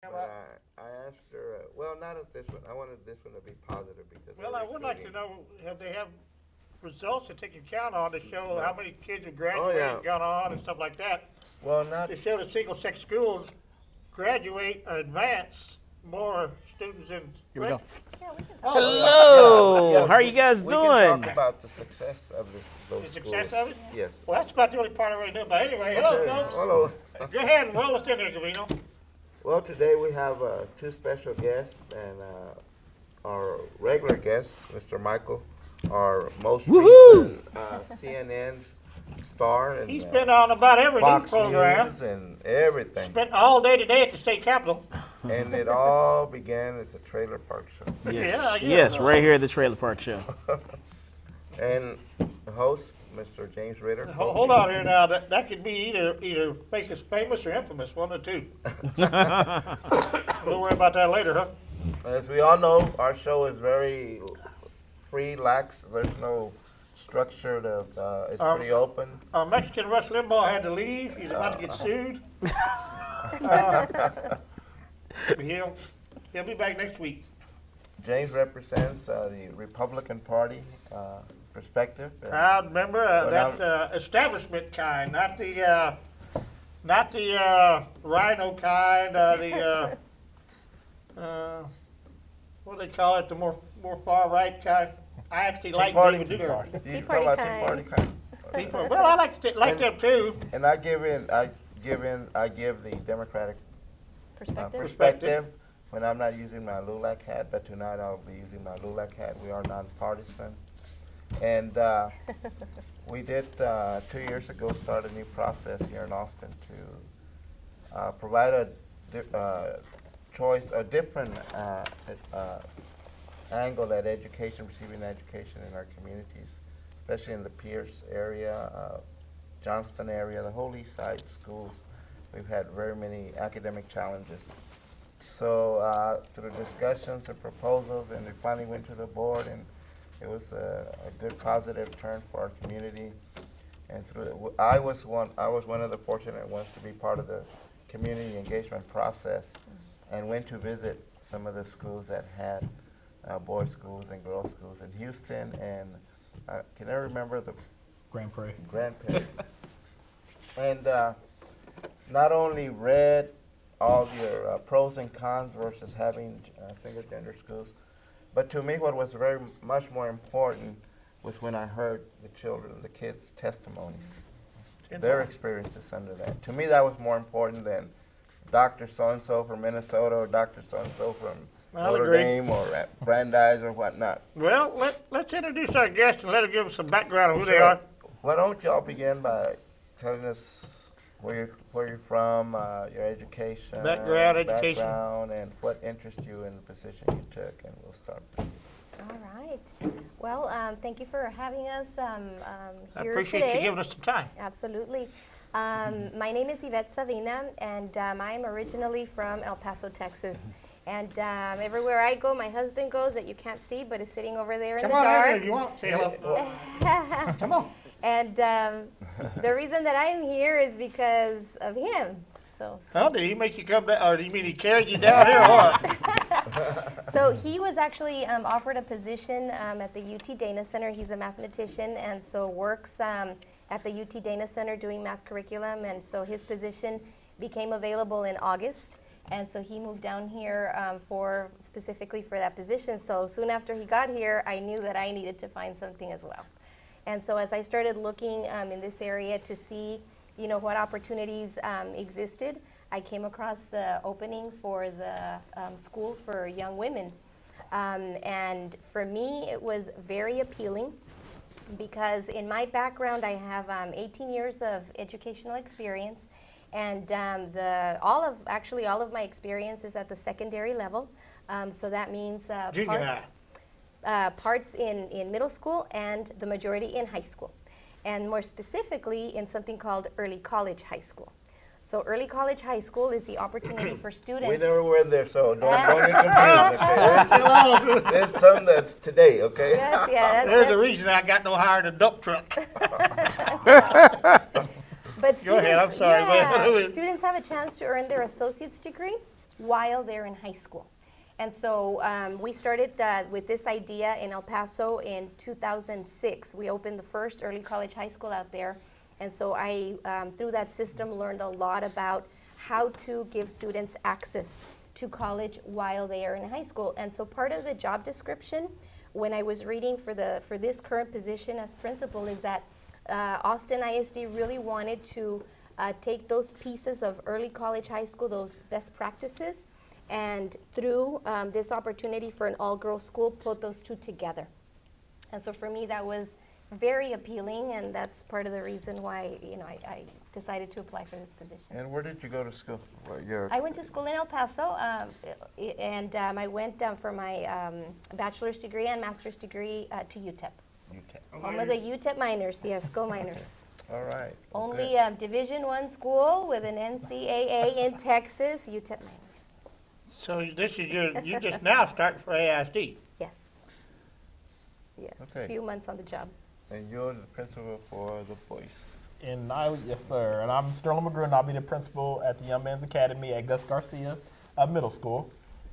But I asked her, well, not at this one. I wanted this one to be positive because Well, they're I would like to recruiting. know, have they have results to take account on to show how many kids have Oh, graduated, yeah. gone on, and stuff like that? Well, not To show that single-sex schools graduate or advance more students in. Here we go. Yeah, we can talk. Oh, Hello. yeah, How are you guys we doing? can talk about the success of those The schools. success of it? Yes. well, that's about the only part I really know. But anyway, hello, Okay, folks. hello. Go ahead and roll us in there, Gavino. Well, today we have two special guests and our regular guest, Mr. Michael, our most Woohoo! recent CNN star. And, He's been on about every news Fox program. News and everything. Spent all day today at the state capitol. And it all began at the trailer park show. Yes. Yeah, I guess Yes, so. right here at the Trailer Park Show. And the host, Mr. James Ritter. Hold on here now. That could be either make us famous or infamous, one of the two. We'll worry about that later, huh? As we all know, our show is very free, lax. There's no structure. It's pretty open. Our Mexican Rush Limbaugh had to leave. He's about to get sued. He'll be back next week. James represents the Republican Party perspective. Proud member. Well, That's establishment kind, not the rhino kind. What do they call it? The more far right kind. I actually like David Dugan. The Tea You Party talk about kind. Tea Party kind. People, well, I like them too. And I give the Democratic Perspective. perspective when I'm not using my LULAC hat, but tonight I'll be using my LULAC hat. We are nonpartisan. And we did 2 years ago start a new process here in Austin to provide a different angle at receiving education in our communities, especially in the Pearce area, Johnston area, the whole east side schools. We've had very many academic challenges. So through discussions and proposals, and we finally went to the board, and it was a good positive turn for our community. And I was one of the fortunate ones to be part of the community engagement process, and went to visit some of the schools that had boys' schools and girls' schools in Houston, and can I remember the Grand Prairie. grandparents? And not only read all your pros and cons versus having single gender schools, but to me what was very much more important was when I heard the kids' testimonies, their experiences under that. To me that was more important than Dr. So-and-so from Minnesota or Dr. So-and-so from I'll Notre agree. Dame or at Brandeis or whatnot. Well, let's introduce our guests and let them give us some background on who they are. Why don't y'all begin by telling us where you're from, your education, Education. background, and what interests you in the position you took, and we'll start. All right. Well, thank you for having us I here appreciate today. you giving us some time. Absolutely. My name is Ivette Savina, and I'm originally from El Paso, Texas. And everywhere I go, my husband goes that you can't see, but is sitting over there in Come the on in dark. if you want. Say hello. Come on. And the reason that I am here is because of him. So, Huh? Did he make you come down, or do you mean he carried you down here or what? so he was actually offered a position at the UT Dana Center. He's a mathematician, and so works at the UT Dana Center doing math curriculum. And so his position became available in August. And so he moved down here specifically for that position. So soon after he got here, I knew that I needed to find something as well. And so as I started looking in this area to see, what opportunities existed, I came across the opening for the school for young women. And for me, it was very appealing because in my background, I have 18 years of educational experience. And all of my experience is at the secondary level. So that means Junior parts in middle school and the majority in high school. And more specifically in something called early college high school. So early college high school is the opportunity for students. We never went there, so don't get confused. Okay? There's some that's today, okay? Yes, yeah, There's a reason I got no higher than a dump truck. But Go ahead, I'm sorry, yeah, but- students have a chance to earn their associate's degree while they're in high school. And so we started with this idea in El Paso in 2006. We opened the first early college high school out there. And so I, through that system, learned a lot about how to give students access to college while they are in high school. And so part of the job description, when I was reading for this current position as principal, is that Austin ISD really wanted to take those pieces of early college high school, those best practices, and through this opportunity for an all-girls school, put those two together. And so for me, that was very appealing, and that's part of the reason why I decided to apply for this position. And where did you go to school? I went to school in El Paso, and I went for my bachelor's degree and master's degree to UTEP. UTEP. Home of the UTEP Miners, yes, go Miners. All right. Only Division I school with an NCAA in Texas, UTEP Miners. So this is you just now starting for ASD. Yes. Yes, Okay. a few months on the job. And you're the principal for the boys. And yes, sir. And I'm Sterling McGrew, and I'll be the principal at the Young Men's Academy at Gus Garcia Middle School.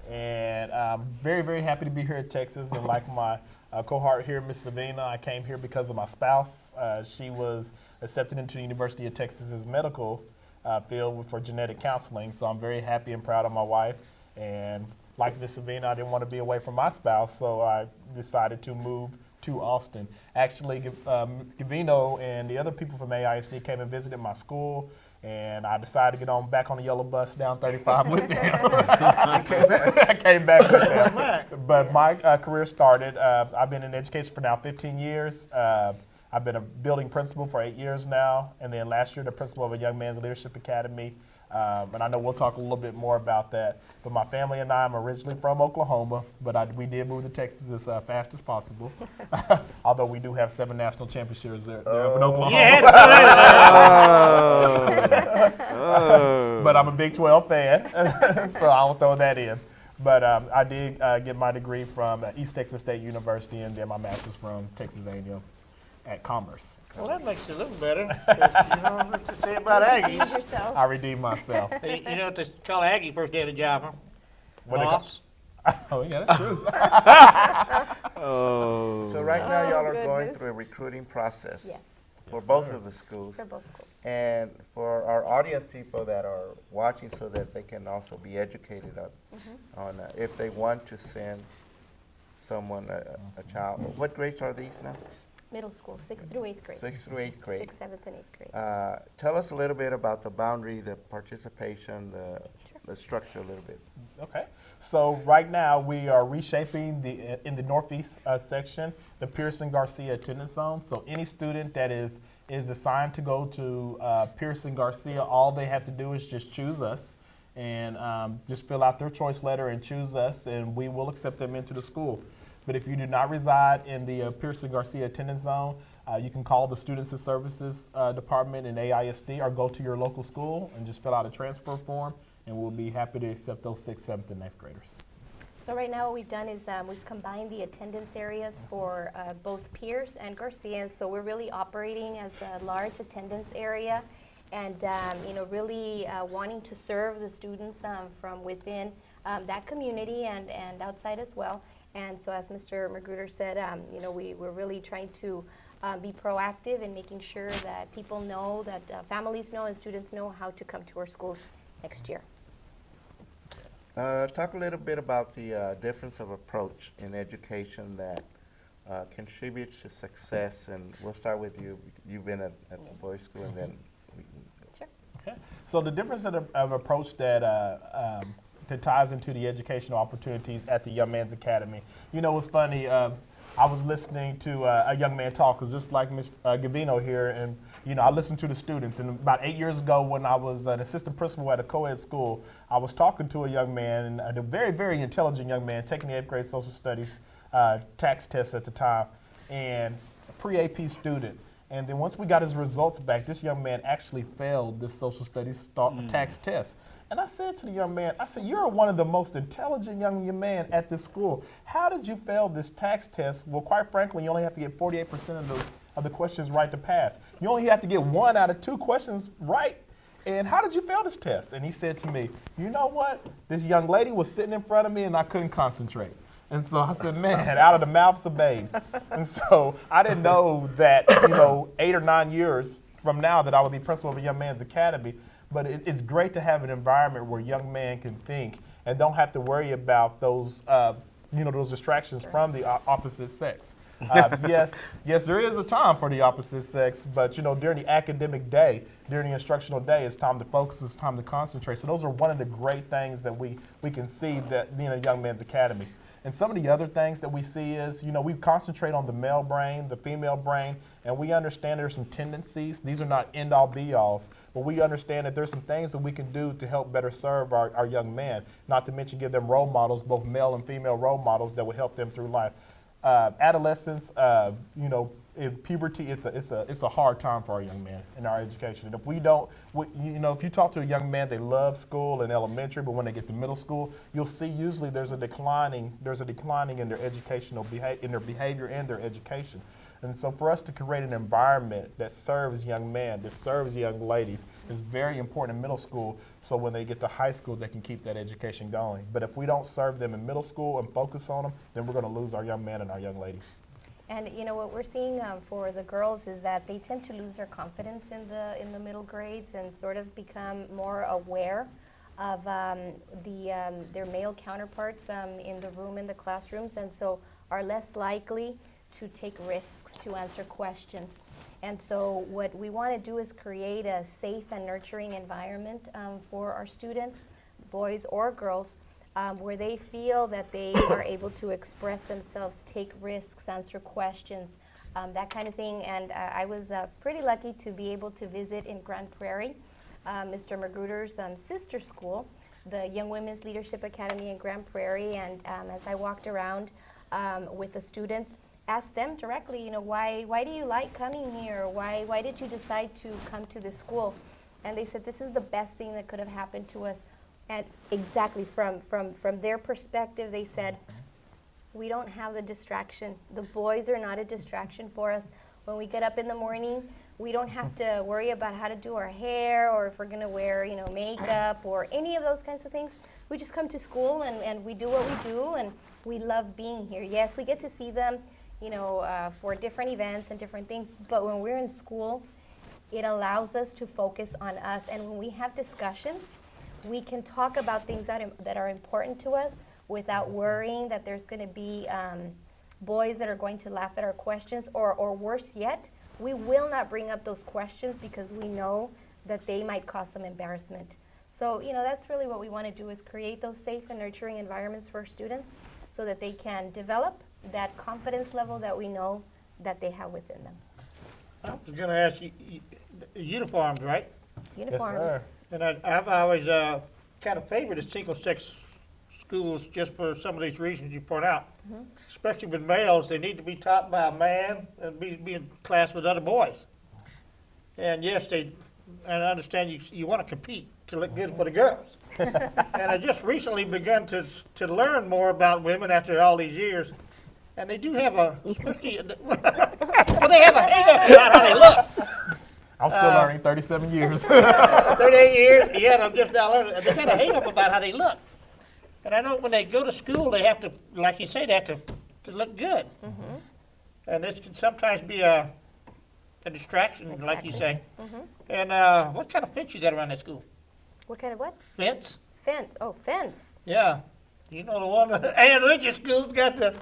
And I'm very, very happy to be here at Texas. And like my cohort here, Miss Savina, I came here because of my spouse. She was accepted into the University of Texas's medical field for genetic counseling. So I'm very happy and proud of my wife. And like Miss Savina, I didn't want to be away from my spouse, so I decided to move to Austin. Actually, Gavino and the other people from AISD came and visited my school, and I decided to get back on the yellow bus down 35 with them. I came back with them. But my career started, I've been in education for now 15 years. I've been a building principal for 8 years now, and then last year the principal of a Young Men's Leadership Academy. And I know we'll talk a little bit more about that. But my family and I, I'm originally from Oklahoma, but we did move to Texas as fast as possible. Although we do have 7 national championships there in Oklahoma. Yeah, But I'm a Big 12 fan, so I'll throw that in. But I did get my degree from East Texas State University, and then my master's from Texas A&M at Commerce. well, that makes it a little better. 'Cause you know what to say about Use Aggies. yourself. I redeemed myself. You know what they call Aggie first day of the job, huh? What they call- Boss. Oh, yeah, that's true. So right now, Oh, y'all are going goodness. through a recruiting process Yes, for Yes, both sir. of the schools. for both schools. And for our audience people that are watching, so that they can also be educated on if they want to send someone, a child. What grades are these now? Middle school, 6th through 8th grade. 6th through 8th grade. 6th, 7th, and 8th grade. Tell us a little bit about the boundary, the participation, the structure a little bit. Okay, so right now we are reshaping in the northeast section the Pearce and Garcia attendance zone. So any student that is assigned to go to Pearce and Garcia, all they have to do is just choose us and just fill out their choice letter and choose us, and we will accept them into the school. But if you do not reside in the Pearce and Garcia attendance zone, you can call the Students and Services Department in AISD or go to your local school and just fill out a transfer form, and we'll be happy to accept those 6th, 7th, and 8th graders. So right now what we've done is we've combined the attendance areas for both Pearce and Garcia. And so we're really operating as a large attendance area and really wanting to serve the students from within that community and outside as well. And so as Mr. Magruder said, we're really trying to be proactive in making sure that people know, that families know and students know how to come to our schools next year. Talk a little bit about the difference of approach in education that contributes to success, and we'll start with you. You've been at the boys' school, and then we can go. Sure. Okay. So the difference of approach that ties into the educational opportunities at the Young Men's Academy. You know, what's funny, I was listening to a young man talk, because just like Ms. Gavino here, and I listened to the students. And about 8 years ago, when I was an assistant principal at a co-ed school, I was talking to a young man, and a very, very intelligent young man, taking the 8th grade social studies tax test at the time, and a pre-AP student. And then once we got his results back, this young man actually failed this social studies tax test. And I said to the young man, I said, you're one of the most intelligent young men at this school. How did you fail this tax test? Well, quite frankly, you only have to get 48% of the questions right to pass. You only have to get 1 out of 2 questions right. and how did you fail this test? And he said to me, you know what? This young lady was sitting in front of me and I couldn't concentrate. And so I said, man, out of the mouths of babes. And so I didn't know that, 8 or 9 years from now that I would be principal of a young man's academy. But it's great to have an environment where young men can think and don't have to worry about those, those distractions from the opposite sex. Yes, there is a time for the opposite sex, but during the academic day, during the instructional day, it's time to focus, it's time to concentrate. So those are one of the great things that we can see that being a young man's academy. And some of the other things that we see is, we concentrate on the male brain, the female brain, and we understand there's some tendencies. These are not end-all be-alls, but we understand that there's some things that we can do to help better serve our young man, not to mention give them role models, both male and female role models that will help them through life. Adolescence, in puberty, it's a hard time for our young man in our education. And if we don't, if you talk to a young man, they love school and elementary, but when they get to middle school, you'll see usually there's a declining in their educational in their behavior and their education. And so for us to create an environment that serves young men, that serves young ladies, is very important in middle school, so when they get to high school, they can keep that education going. But if we don't serve them in middle school and focus on them, then we're going to lose our young men and our young ladies. And what we're seeing for the girls is that they tend to lose their confidence in the middle grades and sort of become more aware of their male counterparts in the room, in the classrooms, and so are less likely to take risks, to answer questions. And so what we want to do is create a safe and nurturing environment for our students, boys or girls, where they feel that they are able to express themselves, take risks, answer questions, that kind of thing. And I was pretty lucky to be able to visit in Grand Prairie, Mr. Magruder's sister school, the Young Women's Leadership Academy in Grand Prairie. And as I walked around with the students, asked them directly, why do you like coming here? Why did you decide to come to this school? And they said, this is the best thing that could have happened to us. And exactly from their perspective, they said, we don't have the distraction. The boys are not a distraction for us. When we get up in the morning, we don't have to worry about how to do our hair or if we're going to wear, makeup or any of those kinds of things. We just come to school and we do what we do, and we love being here. Yes, we get to see them, for different events and different things, but when we're in school, it allows us to focus on us. And when we have discussions, we can talk about things that are important to us without worrying that there's going to be boys that are going to laugh at our questions, or worse yet, we will not bring up those questions because we know that they might cause some embarrassment. So, that's really what we want to do, is create those safe and nurturing environments for students so that they can develop that confidence level that we know that they have within them. I was going to ask you, uniforms, right? Uniforms. Yes, And I've always kind of favored the single-sex schools just for some of these reasons you point out. Mm-hmm. Especially with males, they need to be taught by a man and be in class with other boys. And yes, and I understand you want to compete to look good for the girls. And I just recently begun to learn more about women after all these years. And they do have especially, well, they have a hang-up about how they look. I'm still learning 37 years. 38 years, yeah, I'm just now learning. They got a hang-up about how they look. And I know when they go to school, they have to, like you say, they have to look good. Mm-hmm. And this can sometimes be a distraction, Exactly. like you say. Mm-hmm. And what kind of fence you got around that school? What kind of what? Fence? Fence. Oh, fence. Yeah. You know the one that Ann Richards School's got the,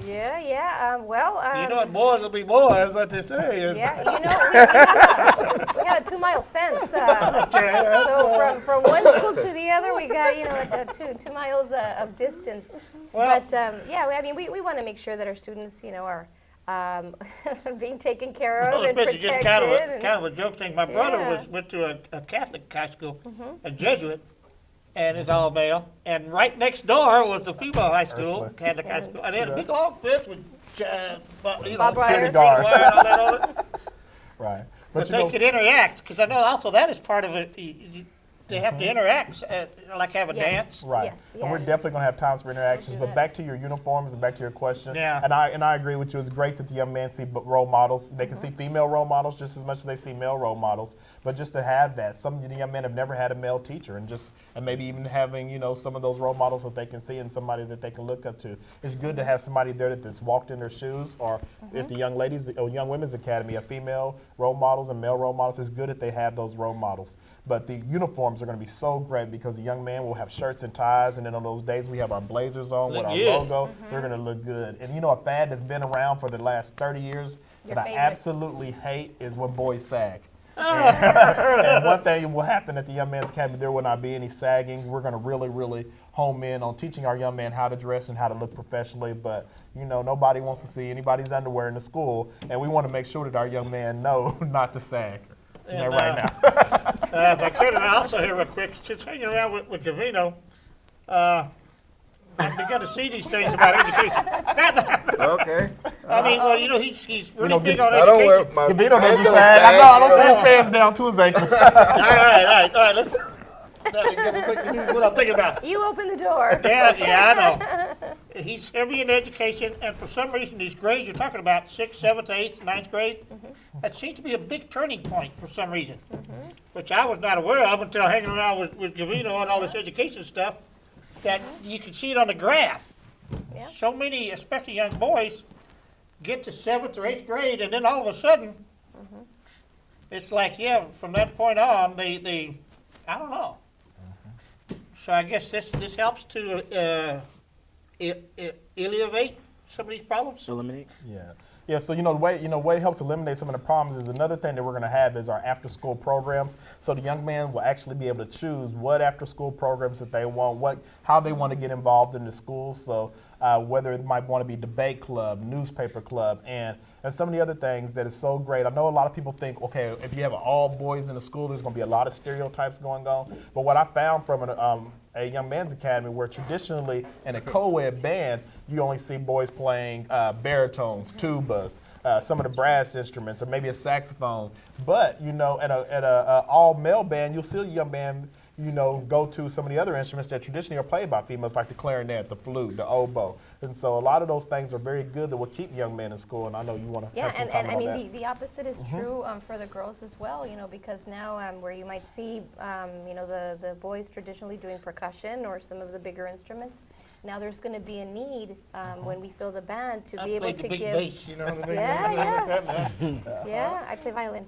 Yeah. you know what, boys will be boys, what they say. Yeah, we have a 2-mile fence. So from one school to the other, we got 2 miles of distance. Well- But we want to make sure that our students are being taken care of Well, and it's protected. just kind of a joke thing. My brother Yeah. went to a Catholic high school, a Jesuit, and it's all male. And right next door was the female high school, Ursula. Catholic high school, and they had a big long fence with, Barbed wire. Kindergarten. wire and all that on it. Right. But you they know, could interact, because I know also that is part of it. they have to interact, like have a Yes. dance. Right. Yes, And we're yeah. definitely going to have times for interactions. do But that. back to your uniforms and back to your question. Yeah. And I agree with you. It's great that the young men see role models. They can see female role models just as much as they see male role models. But just to have that, some of the young men have never had a male teacher, and maybe even having, you know, some of those role models that they can see and somebody that they can look up to. It's good to have somebody there that's walked in their shoes, or if the young ladies or young women's academy, a female role models and male role models, it's good that they have those role models. But the uniforms are going to be so great because the young man will have shirts and ties, and then on those days we have our blazers on Look with our good. logo. They're going to look good. And you know, a fad that's been around for the last 30 years Your that I favorite. absolutely hate is when boys sag. And one thing will happen at the Young Men's Academy, there will not be any sagging. We're going to really, really home in on teaching our young men how to dress and how to look professionally. But, you know, nobody wants to see anybody's underwear in the school, and we want to make sure that our young men know not to sag. Is that And, right now? If I could, and I also here real quick, since hanging around with Gavino, I've begun to see these things about education. Okay. I mean, well, you know, he's really know, big get- on I don't wear education. my Gavino doesn't pants sag. sag, I don't see you his know. pants down to his ankles. All right, let's. What I'm thinking about. You open the door. Yeah, I know. He's heavy in education, and for some reason, these grades you're talking about, 6th, 7th, 8th, 9th grade, that seems to be a big turning point for some reason, which I was not aware of until hanging around with Gavino and all this education stuff, that you can see it on the graph. Yeah. So many, especially young boys, get to 7th or 8th grade, and then all of a sudden, it's like, yeah, from that point on, they I don't know. So I guess this helps to alleviate some of these problems. Eliminate. Yeah. So the way it helps eliminate some of the problems is another thing that we're going to have is our after-school programs. So the young man will actually be able to choose what after-school programs that they want, how they want to get involved in the school. So whether it might want to be debate club, newspaper club, and some of the other things that is so great. I know a lot of people think, okay, if you have all boys in the school, there's going to be a lot of stereotypes going on. But what I found from a young man's academy, where traditionally in a co-ed band, you only see boys playing baritones, tubas, some of the brass instruments, or maybe a saxophone. But at a all male band, you'll see a young man go to some of the other instruments that traditionally are played by females, like the clarinet, the flute, the oboe. And so a lot of those things are very good that will keep young men in school, and I know you want to Yeah, have some and comment I on mean, that. the opposite is true for the girls as well, because now where you might see, the boys traditionally doing percussion or some of the bigger instruments, now there's going to be a need when we fill the band to I be able played to the big give. bass, you know what I mean? Yeah, Yeah, I play violin.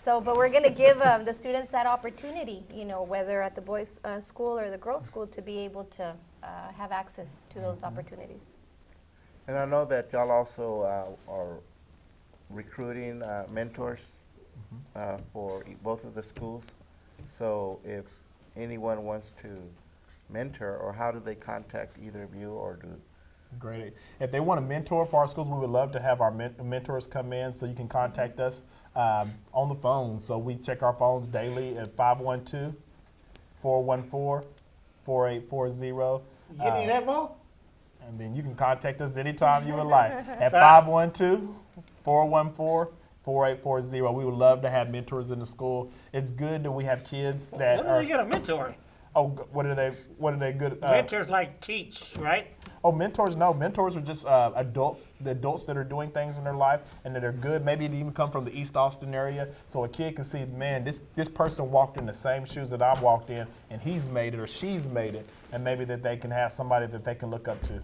So, but we're going to give the students that opportunity, whether at the boys' school or the girls' school, to be able to have access to those opportunities. And I know that y'all also are recruiting mentors for both of the schools. So if anyone wants to mentor, or how do they contact either of you, or do? Great. If they want to mentor for our schools, we would love to have our mentors come in, so you can contact us on the phone. So we check our phones daily at 512-414-4840. You get any of that, Mo? And then you can contact us anytime you would like at 512-414-4840. We would love to have mentors in the school. It's good that we have kids that What do are. they get a mentor? What are they good? Mentors like teach, right? Oh, mentors, no. Mentors are just adults that are doing things in their life and that are good. Maybe they even come from the East Austin area. So a kid can see, man, this person walked in the same shoes that I walked in, and he's made it or she's made it. And maybe that they can have somebody that they can look up to.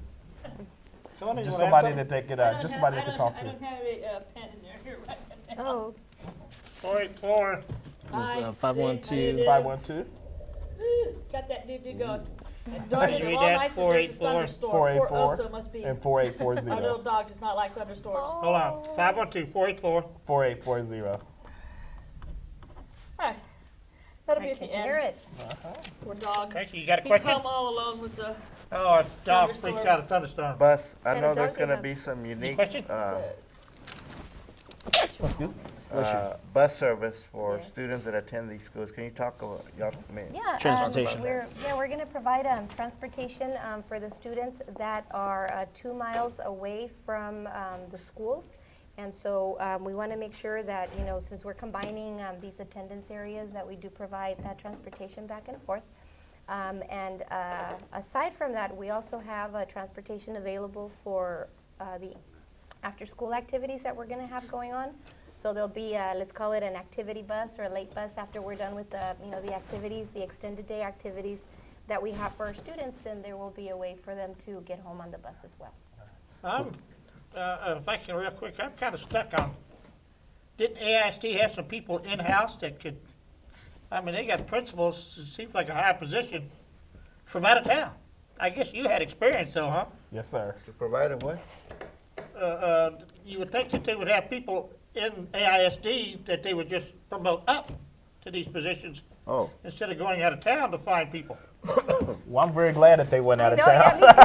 Tony, Just you wanna add somebody that they could, just somebody they could talk I to. don't have a pen in there right now. Oh, 484. Hi, 512. Sid, how you doing? 512. Woo, got that doo-doo going. And darn it, Can you of read all that? nights that there's a 484. thunderstorm. 484. Poor Oso must be. And Our 4840. little dog does not like thunderstorms. Hold on. 512-484. 4840. All right. That'll I be at can the end. hear it. Poor dog. Thank you. You got a He's question? home all alone with the. Oh, a dog Thunderstorm. freaks out a thunderstorm. Bus, I Kind know of there's dog going you to be some unique question? bus service for Yes. students that attend these schools. Can you talk about y'all? Yeah, Transportation. We're going to provide transportation for the students that are 2 miles away from the schools, And so we want to make sure that, since we're combining these attendance areas, that we do provide that transportation back and forth. And aside from that, we also have transportation available for the after-school activities that we're going to have going on. So there'll be, let's call it an activity bus or a late bus after we're done with the, the activities, the extended day activities that we have for our students. Then there will be a way for them to get home on the bus as well. If I can real quick, I'm kind of stuck on, didn't AISD have some people in-house that could, they got principals, it seems like a high position, from out of town. I guess you had experience though, huh? Yes, sir. To provide a what? You would think that they would have people in AISD that they would just promote up to these positions Oh, instead of going out of town to find people. Well, I'm very glad that they went out of No, town. yeah, me too.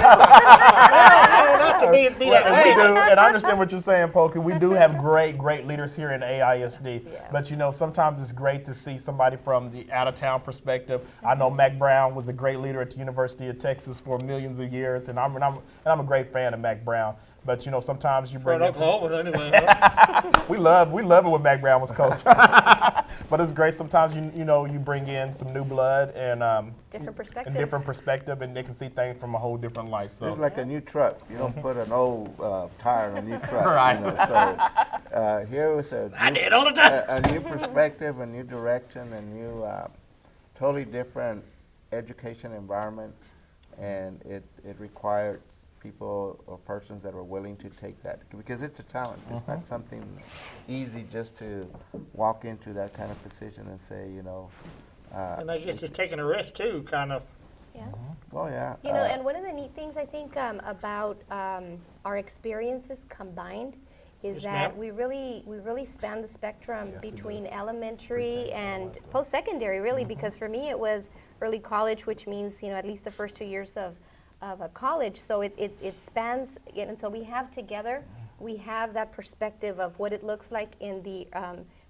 Not to be that And we way. do, and I understand what you're saying, Polka. We do have great leaders here in AISD. Yeah. But sometimes it's great to see somebody from the out-of-town perspective. I know Mac Brown was a great leader at the University of Texas for millions of years, and I'm a great fan of Mac Brown. But sometimes you bring From in some- Oklahoma, anyway. Huh? we love it when Mac Brown was coach. But it's great sometimes you bring in some new blood and Different perspective. and different perspective, and they can see things from a whole different light. it's So like a new truck. You don't put an old tire on a new truck. Right. So here was I did all the time. a new perspective, a new direction, a new totally different education environment, and it required people or persons that were willing to take that, because it's a challenge. It's not something easy just to walk into that kind of position and say, And I guess it's taking a risk too, kind of. Yeah. well, yeah. And one of the neat things I think about our experiences combined is Yes, that ma'am. we really span the spectrum Yes, we do. between elementary and post-secondary, really, because for me it was early college, which means at least the first 2 years of a college. So it spans, and so we have that perspective of what it looks like in the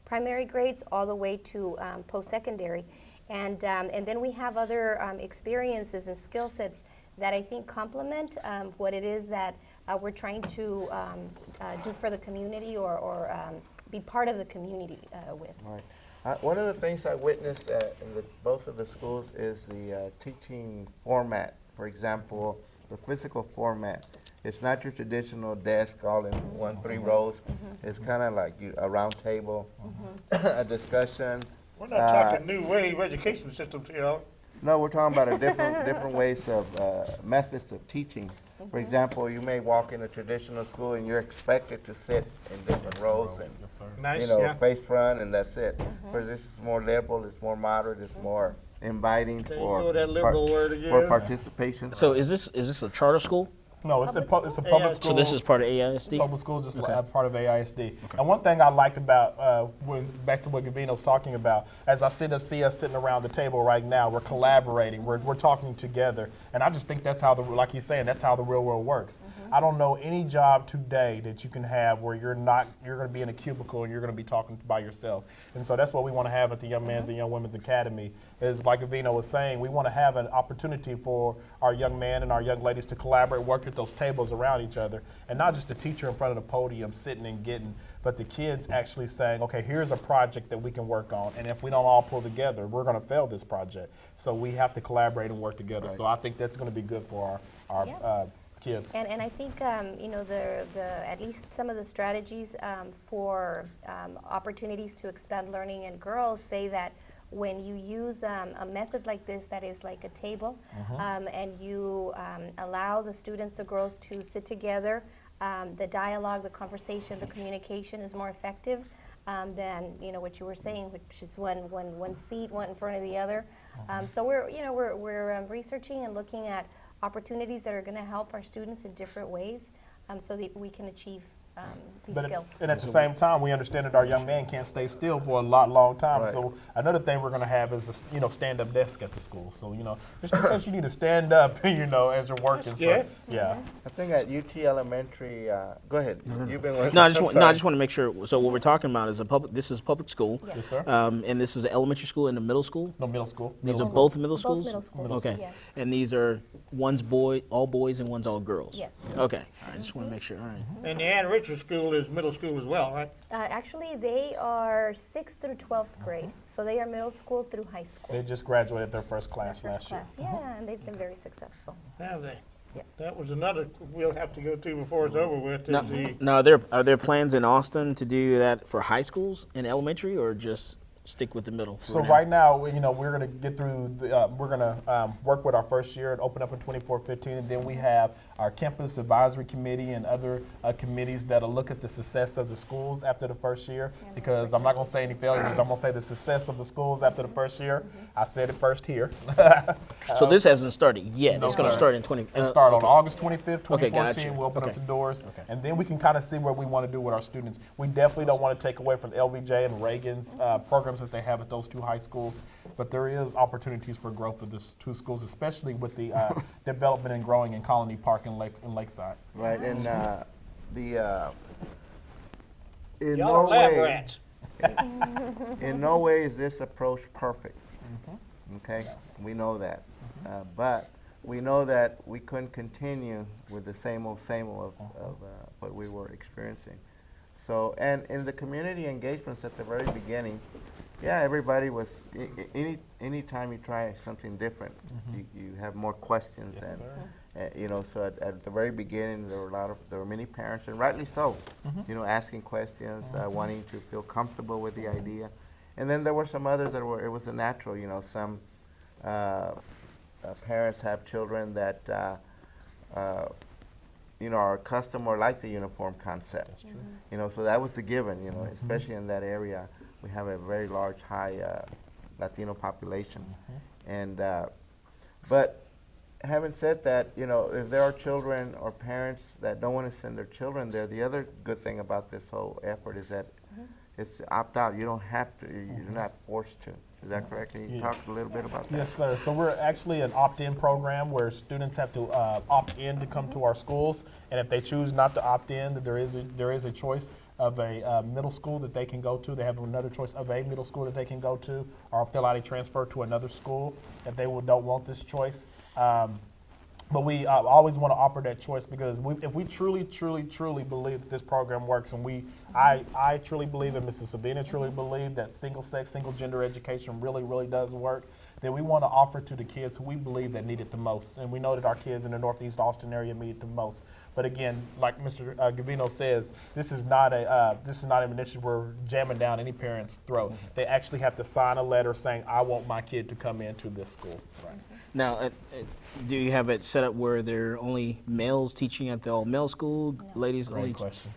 primary grades all the way to post-secondary. And then we have other experiences and skill sets that I think complement what it is that we're trying to do for the community or be part of the community with. Right. One of the things I witnessed in both of the schools is the teaching format. For example, the physical format. It's not your traditional desk all in 3 rows. It's kind of like a round table, a discussion. We're not talking new wave education systems here. No, we're talking about a different ways of methods of teaching. For example, you may walk in a traditional school and you're expected to sit in different rows and yes, sir. Nice, yeah. face front, and that's it. Whereas this is more liberal, it's more moderate, it's more inviting There you for go, that liberal word again. for participation. So is this a charter school? No, it's a Public public school? school. So this is part of AISD? Public schools just Okay. part of AISD. And one thing I liked about, back to what Gavino's talking about, as I see us sitting around the table right now, we're collaborating, we're talking together. And I just think that's how, like he's saying, that's how the real world works. I don't know any job today that you can have where you're going to be in a cubicle and you're going to be talking by yourself. And so that's what we want to have at the Young Men's and Young Women's Academy, is like Gavino was saying, we want to have an opportunity for our young men and our young ladies to collaborate, work at those tables around each other, and not just the teacher in front of the podium sitting and getting, but the kids actually saying, okay, here's a project that we can work on, and if we don't all pull together, we're going to fail this project. So we have to collaborate and work together. So I think that's going to be good for our Yeah. kids. And I think the at least some of the strategies for opportunities to expand learning in girls say that when you use a method like this that is like a table, and you allow the students, the girls, to sit together, the dialogue, the conversation, the communication is more effective than what you were saying, which is one seat, one in front of the other. So we're researching and looking at opportunities that are going to help our students in different ways, so that we can achieve these skills. And at the same time, we understand that our young man can't stay still for a long time. Right. So another thing we're going to have is a stand-up desk at the school. So just because you need to stand up, as you're working. Yeah. So, yeah. I think at UT Elementary, go ahead. You've been with No, I I'm just want sorry. to make sure. So what we're talking about is this is public school, Yes, sir. and this is an elementary school and a middle school. No, middle school. These Middle are school. both middle schools. middle schools, Okay. yes. And these are one's all boys and one's all girls. Yes. Okay. All right. Just want to make sure. All right. And the Ann Richards elementary school is middle school as well, right? Actually, they are 6th through 12th grade, so they are middle school through high school. They just graduated their first class Their last first year. class, yeah, and they've been very successful. Have they? Yes. That was another we'll have to go to before it's over with. Now, Is the, now are there plans in Austin to do that for high schools and elementary, or just stick with the middle? So right now, you know, we're going to get through. We're going to work with our first year and open up in 24-15, and then we have our campus advisory committee and other committees that'll look at the success of the schools after the first year. Because I'm not going to say any failures. I'm going to say the success of the schools after the first year. I said it first here. So this hasn't started yet. No, It's going to sir. start in 20. It started okay. on August 25th, 2014. Okay, gotcha. We'll open up Okay. the doors, and then we can kind of see what we want to do with our students. We definitely don't want to take away from LVJ and Reagan's programs that they have at those two high schools, but there is opportunities for growth of these two schools, especially with the development and growing in Colony Park and Lakeside. Right, and in y'all no are lab way, rats. in no way is this approach perfect. Okay, we know that, but we know that we couldn't continue with the same old of what we were experiencing. So, and in the community engagements at the very beginning, yeah, everybody was. Any time you try something different, you have more questions, Yes, and you know. So at the very beginning, there were many parents, and rightly so, you know, asking questions, wanting to feel comfortable with the idea, and then there were some others that were. It was a natural, you know. Some parents have children that you know, are accustomed or like the uniform concept. You know, so that was a given, you know, especially in that area. We have a very large, high Latino population. And, but having said that, you know, if there are children or parents that don't want to send their children there, the other good thing about this whole effort is that it's opt out. You don't have to, you're not forced to. Is that correct? Can you Yeah. talk a little bit about that? Yes, sir. So we're actually an opt-in program where students have to opt in to come to our schools, and if they choose not to opt in, there is a choice of a middle school that they can go to. They have another choice of a middle school that they can go to, or fill out a transfer to another school if they don't want this choice. But we always want to offer that choice because if we truly believe that this program works, and I truly believe, and Mrs. Savina truly believe that single-sex, single-gender education really does work, then we want to offer to the kids who we believe that need it the most. And we know that our kids in the Northeast Austin area need it the most. But again, like Mr. Gavino says, this is not an initiative we're jamming down any parent's throat. They actually have to sign a letter saying, I want my kid to come into this school. Right. Now, do you have it set up where there are only males teaching at the all-male school, ladies only? Great question.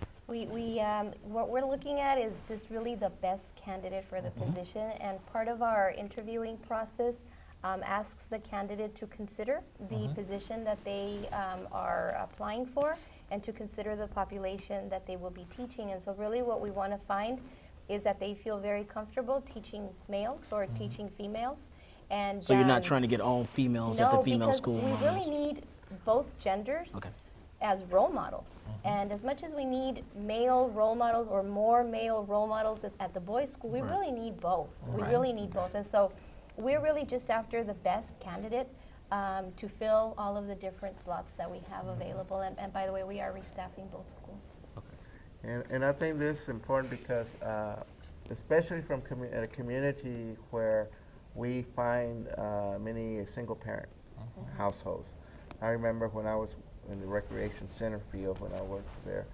What we're looking at is just really the best candidate for the position, and part of our interviewing process asks the candidate to consider the position that they are applying for and to consider the population that they will be teaching. And so really what we want to find is that they feel very comfortable teaching males or teaching females. And So you're not trying to get all females at the female school? No, because we really need both genders Okay. as role models. And as much as we need male role models or more male role models at the boys' school, we really need both. We really need both. And so we're really just after the best candidate to fill all of the different slots that we have available. And by the way, we are restaffing both schools. And I think this is important because, especially from a community where we find many single-parent households. I remember when I was in the recreation center field, when I worked there,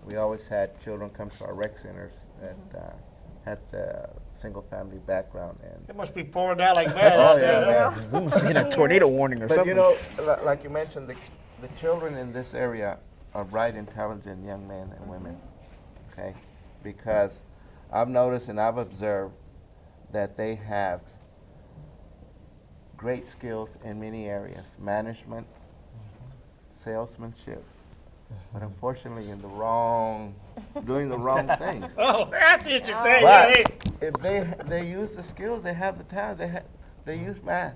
we always had children come to our rec centers that had the single-family background. And It must be pouring down like mad. oh, yeah, man. We must get a tornado warning or But something. you know, like you mentioned, the children in this area are bright, intelligent young men and women, okay? Because I've noticed and I've observed that they have great skills in many areas, management, salesmanship, but unfortunately doing the wrong things. Oh, that's what you're saying. Yeah, But if they use the skills, they have the talent, they use math,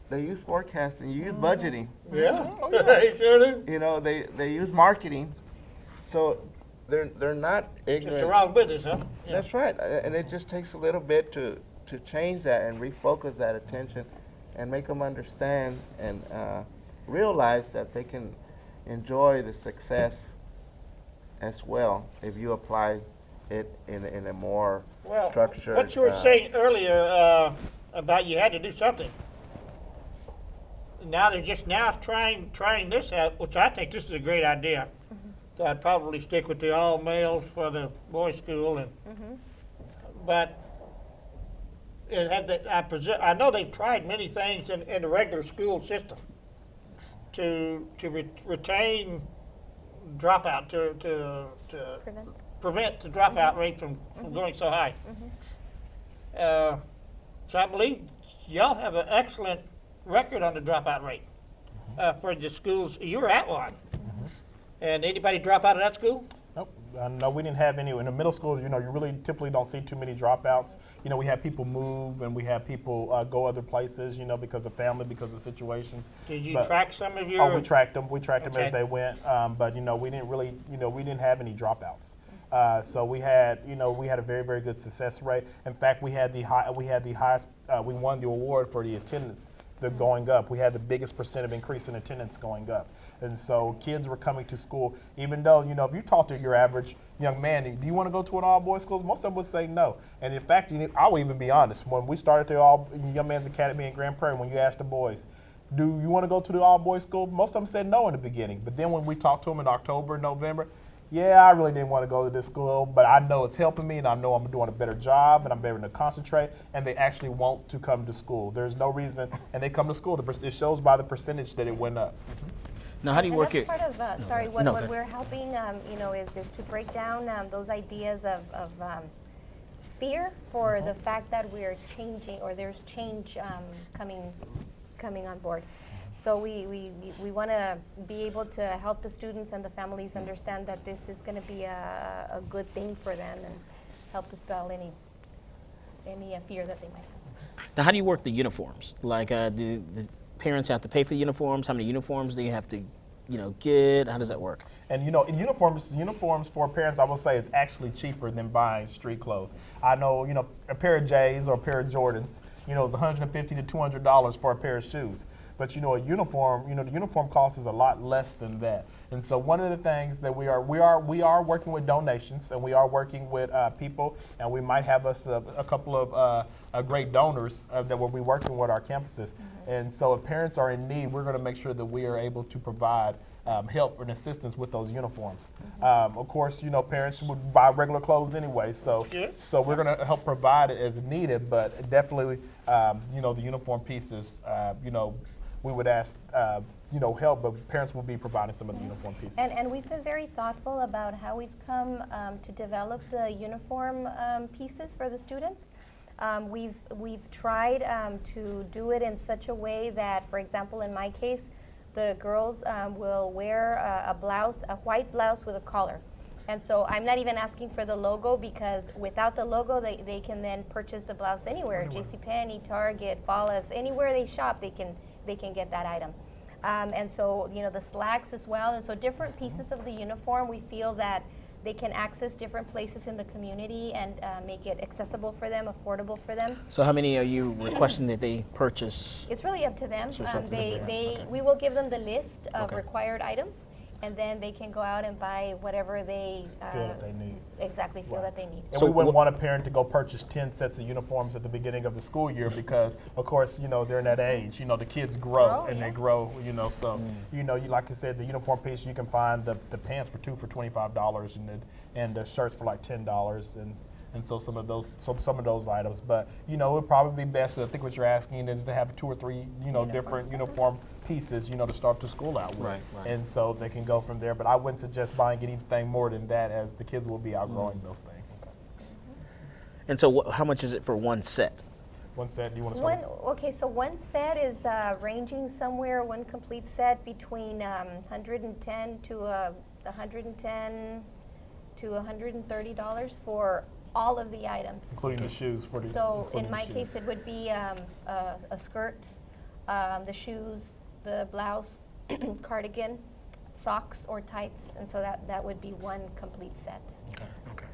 they use forecasting, you use budgeting, yeah. They sure do. you know, they use marketing, so they're not ignorant. Just the wrong business, huh? Yeah. That's right, and it just takes a little bit to change that and refocus that attention and make them understand and realize that they can enjoy the success as well if you apply it in a more Well, structured. what you were saying earlier about you had to do something. Now they're just now trying this out, which I think this is a great idea. So I'd probably stick with the all males for the boys' school, and but it had the, I know they've tried many things in the regular school system to retain dropout to Prevent. prevent the dropout rate from going so high. So I believe y'all have an excellent record on the dropout rate for the schools. You were at one. And anybody drop out of that school? Nope. No, we didn't have any. In the middle school, you really typically don't see too many dropouts. We have people move and we have people go other places, because of family, because of situations. Did you But- track some of your? Oh, we tracked them. We tracked them Okay. as they went. But we didn't really, we didn't have any dropouts. So we had a very, very good success rate. In fact, we had the highest. We won the award for the attendance. Going up. We had the biggest percent of increase in attendance going up. And so kids were coming to school, even though, if you talk to your average young man, do you want to go to an all-boys school? Most of them would say no. And in fact, I will even be honest, when we started the Young Men's Academy in Grand Prairie, when you asked the boys, do you want to go to the all-boys school? Most of them said no in the beginning. But then when we talked to them in October, November, yeah, I really didn't want to go to this school, but I know it's helping me, and I know I'm doing a better job, and I'm able to concentrate, and they actually want to come to school. There's no reason, and they come to school. It shows by the percentage that it went up. Now, how do you And work that's it? part of, sorry, what, No, what go we're helping, is to break down those ideas of fear for the fact that we're changing, or there's change coming on board. So we want to be able to help the students and the families understand that this is going to be a good thing for them and help dispel any fear that they might have. Now, how do you work the uniforms? Like, do the parents have to pay for the uniforms? How many uniforms do you have to, get? How does that work? And in uniforms for parents, I will say it's actually cheaper than buying street clothes. I know, a pair of J's or a pair of Jordans, is $150 to $200 for a pair of shoes. But a uniform, the uniform cost is a lot less than that. And so one of the things that we are working with donations, and we are working with people, and we might have us a couple of great donors that will be working with our campuses. And so if parents are in need, we're going to make sure that we are able to provide help and assistance with those uniforms. Of course, parents would buy regular clothes anyway, so we're going to help provide it as needed. But definitely, the uniform pieces, we would ask, help, but parents will be providing some of the uniform pieces. And we've been very thoughtful about how we've come to develop the uniform pieces for the students. We've tried to do it in such a way that, for example, in my case, the girls will wear a white blouse with a collar. And so I'm not even asking for the logo, because without the logo, they can then purchase the blouse anywhere. JCPenney, Target, Fallas, anywhere they shop, they can get that item. And so, the slacks as well. And so different pieces of the uniform, we feel that they can access different places in the community and make it accessible for them, affordable for them. So how many are you requesting that they purchase? It's really up to them. So it's up to them. We will give them the list of Okay. required items, and then they can go out and buy whatever they Feel that they need. exactly feel Right. that they need. And So we wouldn't wh- want a parent to go purchase 10 sets of uniforms at the beginning of the school year because, of course, they're in that age. The kids grow and yeah. they grow, so, like I said, the uniform piece, you can find the pants for $25 and the shirts for like $10 and so some of those items. But, it would probably be best, I think what you're asking is to have 2 or 3, different uniform pieces, to start the school out with. Right. And so they can go from there. But I wouldn't suggest buying anything more than that, as the kids will be outgrowing those things. And so how much is it for one set? One set, do you want to start? So one set is ranging somewhere, one complete set, between $110 to $130 for all of the items. Including the shoes for the. So including in the my shoes. case, it would be a skirt, the shoes, the blouse, cardigan, socks or tights, and so that would be one complete set. Okay.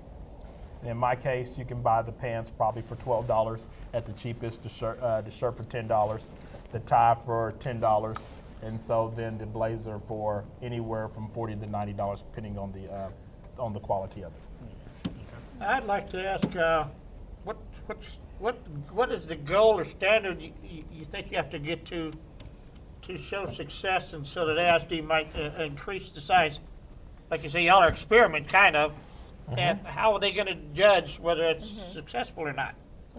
In my case, you can buy the pants probably for $12 at the cheapest, the shirt for $10, the tie for $10, and so then the blazer for anywhere from $40 to $90, depending on on the quality of it. I'd like to ask, what is the goal or standard you think you have to get to show success, and so that ASD might increase the size? Like you say, y'all are experiment kind of, and how are they going to judge whether it's successful or not?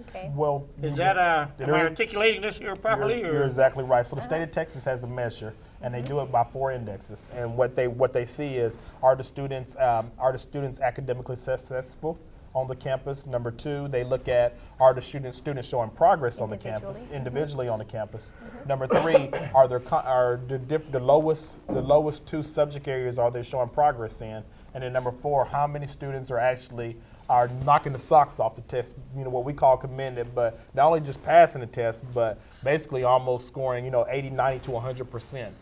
Okay. Well, Is that am I articulating this here properly? You're exactly right. So the state of Texas has a measure, and they do it by 4 indexes. And what they see is, are the students academically successful on the campus? Number 2, they look at, are the students showing progress on the campus, individually on the campus? Number 3, are the lowest 2 subject areas are they showing progress in? And then number 4, how many students are knocking the socks off the test, what we call commended, but not only just passing the test, but basically almost scoring, 80, 90 to 100%.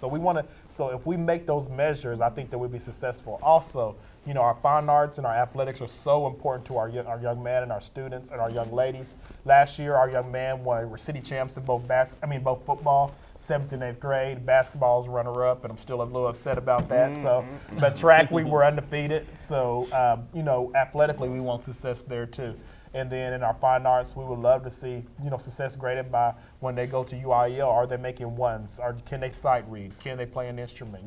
So if we make those measures, I think that we'll be successful. Also, our fine arts and our athletics are so important to our young men and our students and our young ladies. Last year, our young men were city champs in both football, 7th and 8th grade. Basketball was runner-up, and I'm still a little upset about that. So, but track, we were undefeated. So, athletically, we want success there too. And then in our fine arts, we would love to see, success graded by when they go to YWLA. Are they making ones? Or can they sight read? Can they play an instrument?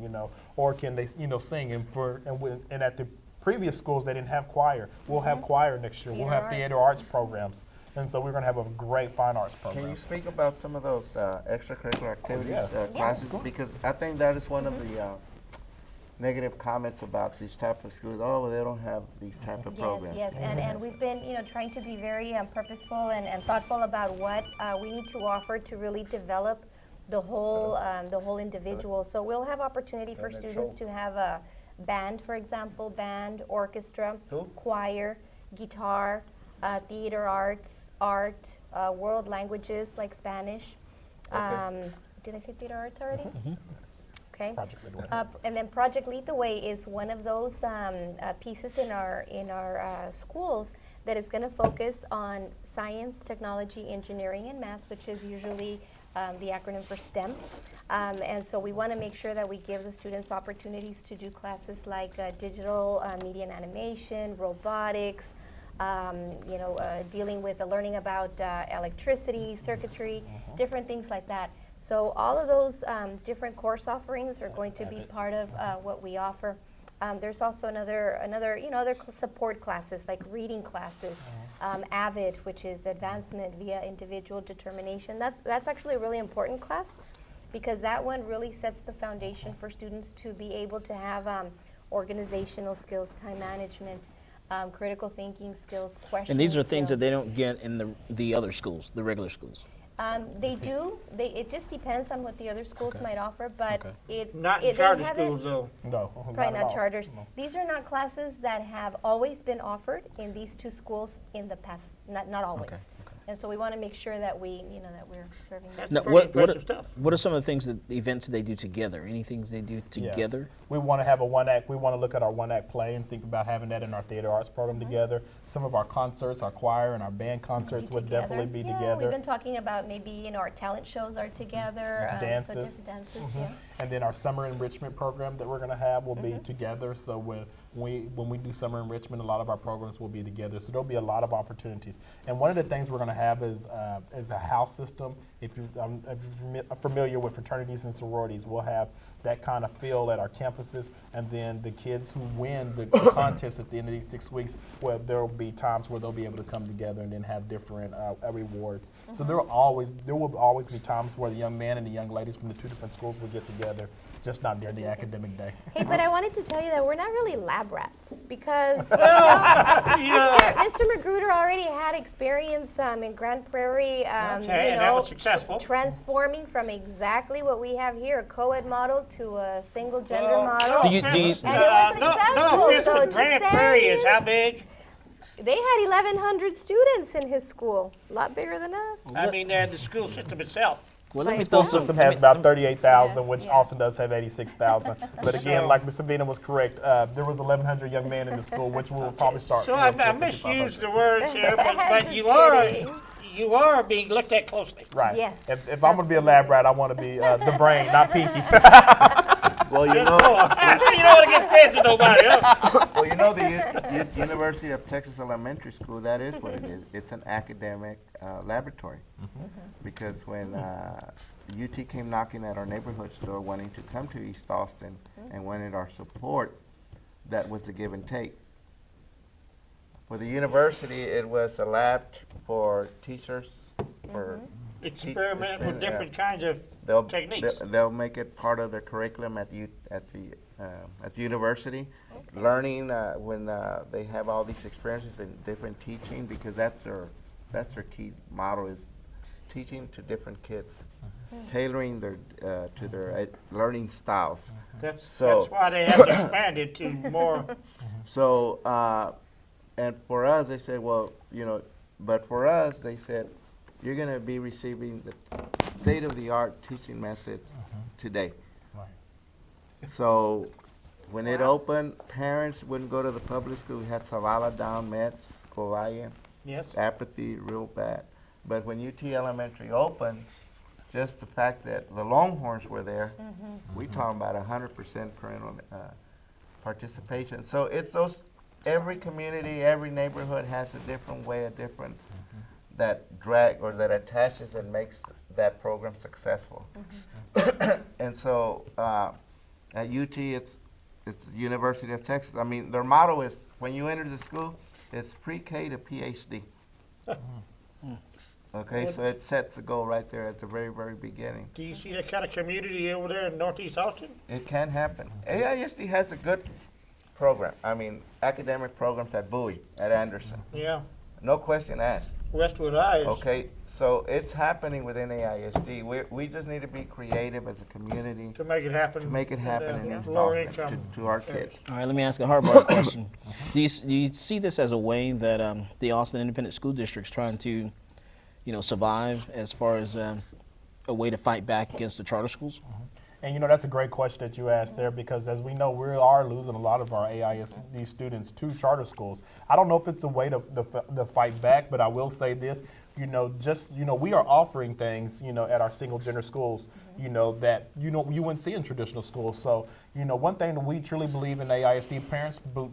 Or can they, sing? And at the previous schools, they didn't have choir. We'll have choir next year. We'll have theater arts programs. And so we're going to have a great fine arts program. Can you speak about some of those extracurricular activities, yes. classes? Because I think that is one of the negative comments about these type of schools. Oh, well, they don't have these type of programs. Yes, and we've been, trying to be very purposeful and thoughtful about what we need to offer to really develop the whole individual. So we'll have opportunity for students to have a band, for example, band, orchestra, choir, guitar, theater arts, art, world languages like Spanish. Did I say theater arts already? Okay. Project Lead the Way. And then Project Lead the Way is one of those pieces in our schools that is going to focus on science, technology, engineering, and math, which is usually the acronym for STEM. And so we want to make sure that we give the students opportunities to do classes like digital media and animation, robotics, dealing with learning about electricity, circuitry, different things like that. So all of those different course offerings are going to be part of what we offer. There's also other support classes like reading classes, AVID, which is advancement via individual determination. That's actually a really important class because that one really sets the foundation for students to be able to have organizational skills, time management, critical thinking skills, questions. And these are things that they don't get in the other schools, the regular schools. They do. It just depends on what the other schools might offer, but Not in charter schools, though. No, Probably at not all. charters. No. These are not classes that have always been offered in these 2 schools in the past. Not always. Okay. And so we want to make sure that we're serving them. That's Now, pretty impressive stuff. what are some of the things that the events they do together? Any things they do Yes. together? We want to have a 1-act. We want to look at our 1-act play and think about having that in our theater arts program together. Some of our concerts, our choir and our band concerts would definitely be Yeah, together. we've been talking about maybe our talent shows are together. So Dances. just dances, yeah. And then our summer enrichment program that we're going to have will be together. So when we do summer enrichment, a lot of our programs will be together. So there'll be a lot of opportunities. And one of the things we're going to have is a house system. If you're familiar with fraternities and sororities, we'll have that kind of feel at our campuses. And then the kids who win the contest at the end of these 6 weeks, well, there will be times where they'll be able to come together and then have different rewards. So there will always be times where the young men and the young ladies from the 2 different schools will get together, just not during the academic day. Hey, but I wanted to tell you that we're not really lab rats because Yeah. Mr. Magruder already had experience in Grand Prairie, Okay, and that was successful. transforming from exactly what we have here, a co-ed model to a single gender model. No, Do you- And it was successful, no, so just Grand Prairie is saying. how big? They had 1,100 students in his school, a lot bigger than us. I mean, the school system itself. Well, let me Right. throw The some. system has about 38,000, Yeah, which yeah. Austin does have 86,000. But again, So- like Ms. Savina was correct, there was 1,100 young men in the school, which will probably start. So I to misused 5,500. the words here, but Just you are being looked at closely. Right. Yes, If I'm going to be a lab rat, I want to be the brain, not Pinky. Well, you You know, don't want to get fed to nobody, huh? well, you know, the University of Texas Elementary School, that is what it is. It's an academic laboratory. Because when UT came knocking at our neighborhood store wanting to come to East Austin and wanted our support, that was the give and take. For the university, it was a lab for teachers, for Experiment with different kinds of they'll techniques. they'll make it part of their curriculum at the university, learning when they have all these experiences and different teaching, because that's their key model is teaching to different kids, tailoring their to their learning styles. That's So- why they have expanded to more. So and for us, they said, well, you know, but for us, they said, you're going to be receiving the state-of-the-art teaching methods today. Right. So when it opened, parents wouldn't go to the public school. We had Zavala down, Metz, Covalle, Yes. apathy real bad. But when UT Elementary opened, just the fact that the Longhorns were there, we talking about 100% parental participation. So it's those, every community, every neighborhood has a different way, a different that drag or that attaches and makes that program successful. And so at UT, it's the University of Texas. I mean, their motto is when you enter the school, it's pre-K to PhD. Okay, so it sets the goal right there at the very, very beginning. Do you see that kind of community over there in Northeast Austin? It can happen. AISD has a good program. I mean, academic programs at Bowie, at Anderson. Yeah. No question asked. Westwood High is. Okay, so it's happening within AISD. We just need to be creative as a community To make it happen. to make it happen in East lower Austin income to our kids. All right, let me ask a hardball question. Do you see this as a way that the Austin Independent School District's trying to, you know, survive as far as a way to fight back against the charter schools? And you know, that's a great question that you asked there, because as we know, we are losing a lot of our AISD students to charter schools. I don't know if it's a way to fight back, but I will say this, you know, we are offering things, you know, at our single gender schools, you know, that, you know, you wouldn't see in traditional schools. So, you know, one thing that we truly believe in AISD,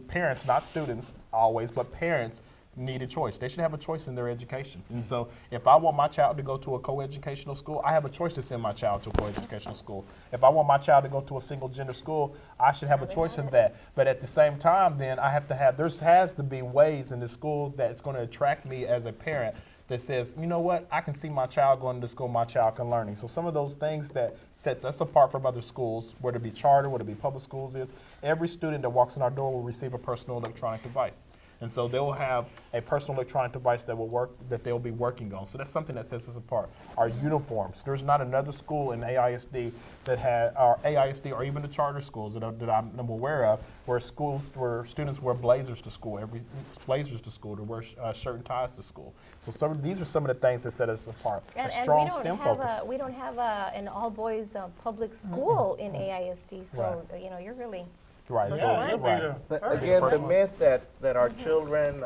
parents, not students always, but parents, need a choice. They should have a choice in their education. And so if I want my child to go to a co-educational school, I have a choice to send my child to a co-educational school. If I want my child to go to a single gender school, I should have a choice in that. But at the same time, then I have to have, there has to be ways in the school that's going to attract me as a parent that says, you know what, I can see my child going to school, my child can learning. So some of those things that sets us apart from other schools, whether it be charter, whether it be public schools, is every student that walks in our door will receive a personal electronic device. And so they will have a personal electronic device that will work, that they'll be working on. So that's something that sets us apart. Our uniforms. There's not another school in AISD that had, or AISD or even the charter schools that I'm aware of, where students wear blazers to school, to wear shirt and ties to school. So these are some of the things that set us apart. And, a strong STEM we focus. don't have an all-boys public school in AISD, so, you know, you're really, Right. Yeah, So, you'll be right. the But perfect again, the person. myth that our children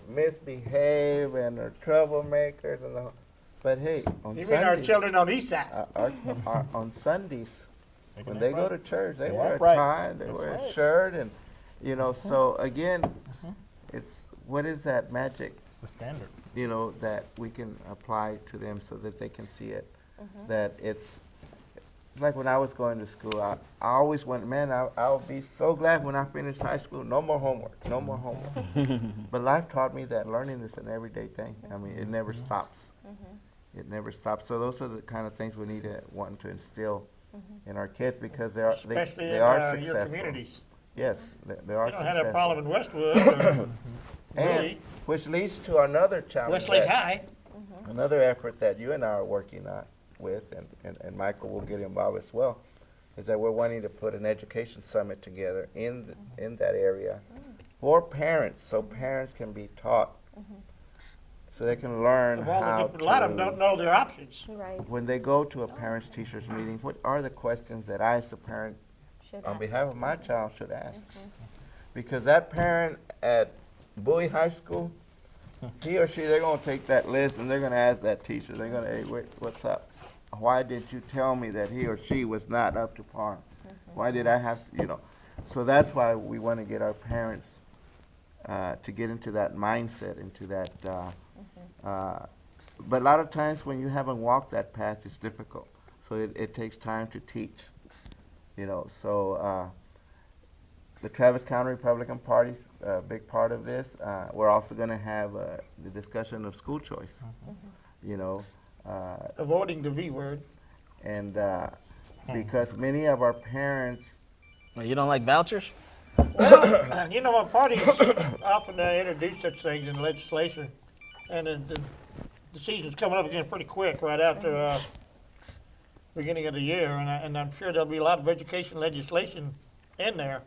misbehave and are troublemakers and the, but hey, on Even our Sundays, children on the east side. on Sundays, They when can they act go right. to church, they They wear act a right. tie, they That's wear a right. shirt, and you know. So again, it's what is that magic? It's the standard. You know, that we can apply to them so that they can see it. That it's like when I was going to school, I always went, man, I'll be so glad when I finish high school. No more homework, no more homework. But life taught me that learning is an everyday thing. I mean, it never stops. It never stops. So those are the kind of things we need to want to instill in our kids, because they are Especially they in are your successful. communities. Yes, they are They don't have successful. that problem in Westwood or And Bowie, which leads to another challenge. Westlake that- High. Another effort that you and I are working on with, and Michael will get involved as well, is that we're wanting to put an education summit together in that area for parents, so parents can be taught, so they can learn Of all the how different, a lot of them don't know their options. right, when they go to a parents-teachers meeting, what are the questions that I as a parent, should on ask. behalf of my child, should ask? Because that parent at Bowie High School, he or she, they're gonna take that list and they're gonna ask that teacher, they're gonna, hey, wait, what's up? Why did you tell me that he or she was not up to par? Why did I have, you know? So that's why we want to get our parents to get into that mindset, into that. But a lot of times when you haven't walked that path, it's difficult. So it takes time to teach, you know. So the Travis County Republican Party, a big part of this. We're also going to have the discussion of school choice, you know. Avoiding the V word. And because many of our parents, Well, you don't like vouchers? Well, you know, our parties often introduce such things in legislation, and the season's coming up again pretty quick right after beginning of the year, and I'm sure there'll be a lot of education legislation in there.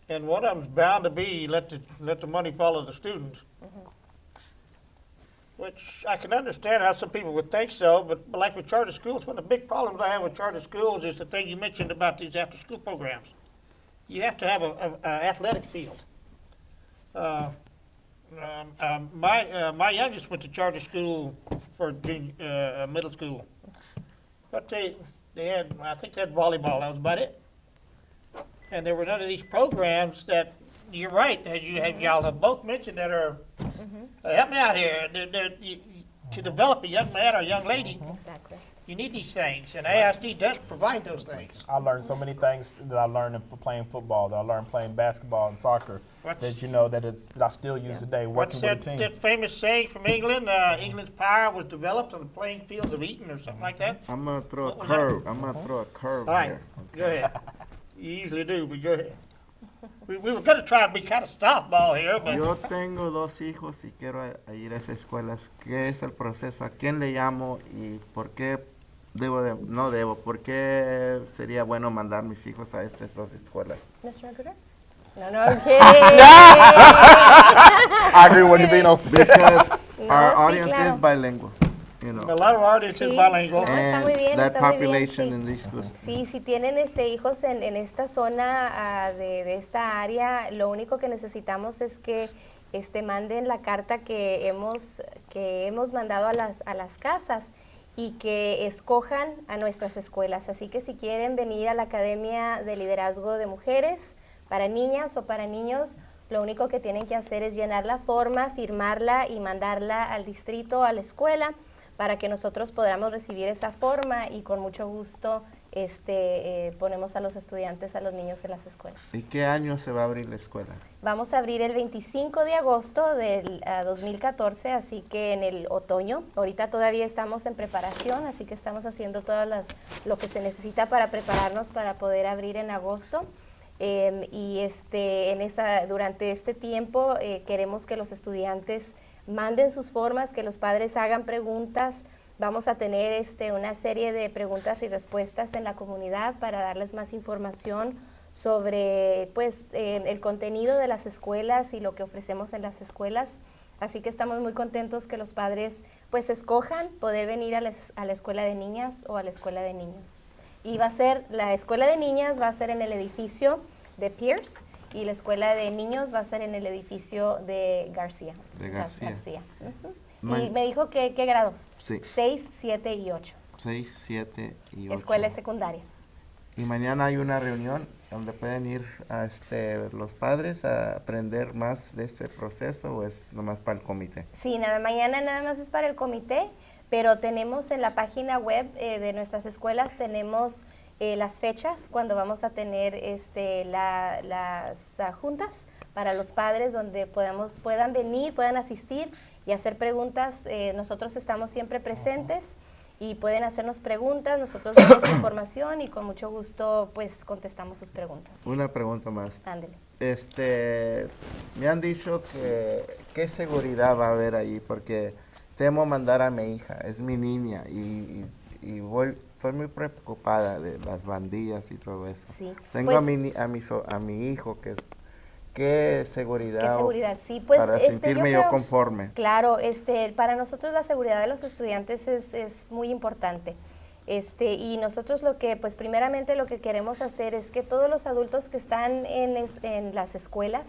And one of them's bound to be let the money follow the students. Which I can understand how some people would think so, but like with charter schools, one of the big problems I have with charter schools is the thing you mentioned about these after-school programs. You have to have a athletic field. My youngest went to charter school for middle school, but they had, I think they had volleyball. That was about it. And there were none of these programs that, you're right, as y'all have both mentioned, that are help me out here. To develop a young man or a young lady, Exactly. you need these things, and AISD does provide those things. I learned so many things that I learned in playing football, that I learned playing basketball and soccer, that you know that I still use today What's working with that, a team. that famous saying from England? England's power was developed on the playing fields of Eton or something like that? I'm going to throw a What was that? curve. I'm going to throw a curve All right, here. go ahead. You usually do, but go ahead. We were going to try to be kind of softball here, but Yo tengo dos hijos y quiero ir a esas escuelas. ¿Qué es el proceso? ¿A quién le llamo y por qué no debo? ¿Por qué sería bueno mandar mis hijos a estas dos escuelas? Mr. Aguirre? No, no, I'm kidding. I agree with what Divino said. Because No, our sí, audience claro. is bilingual, you know. a lot of our audience is Sí. bilingual. No, está muy bien, that está muy bien, population sí. in these schools. Sí, si tienen hijos en esta zona de esta área, lo único que necesitamos es que manden la carta que hemos mandado a las casas y que escojan a nuestras escuelas. Así que si quieren venir a la Academia de Liderazgo de Mujeres para niñas o para niños, lo único que tienen que hacer es llenar la forma, firmarla y mandarla al distrito, a la escuela, para que nosotros podamos recibir esa forma y con mucho gusto ponemos a los estudiantes, a los niños en las escuelas. ¿Y qué año se va a abrir la escuela? Vamos a abrir el 25 de agosto del 2014, así que en el otoño. Ahorita todavía estamos en preparación, así que estamos haciendo lo que se necesita para prepararnos para poder abrir en agosto. Durante este tiempo queremos que los estudiantes manden sus formas, que los padres hagan preguntas. Vamos a tener una serie de preguntas y respuestas en la comunidad para darles más información sobre el contenido de las escuelas y lo que ofrecemos en las escuelas. Así que estamos muy contentos que los padres escojan poder venir a la escuela de niñas o a la escuela de niños. Y la escuela de niñas va a ser en el edificio de Pearce y la escuela de niños va a ser en el edificio de García. De García. Ujú. Man- Y me dijo ¿qué grados? Sí. 6, 7 y 8. 6, 7 y 8. Escuela secundaria. Y mañana hay una reunión donde pueden ir los padres a aprender más de este proceso, o es nomás para el comité. Sí, mañana nada más es para el comité, pero tenemos en la página web de nuestras escuelas, tenemos las fechas cuando vamos a tener las juntas para los padres donde puedan venir, puedan asistir y hacer preguntas. Nosotros estamos siempre presentes y pueden hacernos preguntas, nosotros damos información y con mucho gusto contestamos sus preguntas. Una pregunta más. Ándele. Me han dicho que qué seguridad va a haber ahí, porque temo mandar a mi hija, es mi niña, y estoy muy preocupada de las bandillas y todo eso. Sí. Tengo Pues- a mi hijo, ¿qué seguridad? ¿Qué seguridad? Sí, Para sentirme yo conforme. Claro, para nosotros la seguridad de los estudiantes es muy importante. Y nosotros primeramente lo que queremos hacer es que todos los adultos que están en las escuelas,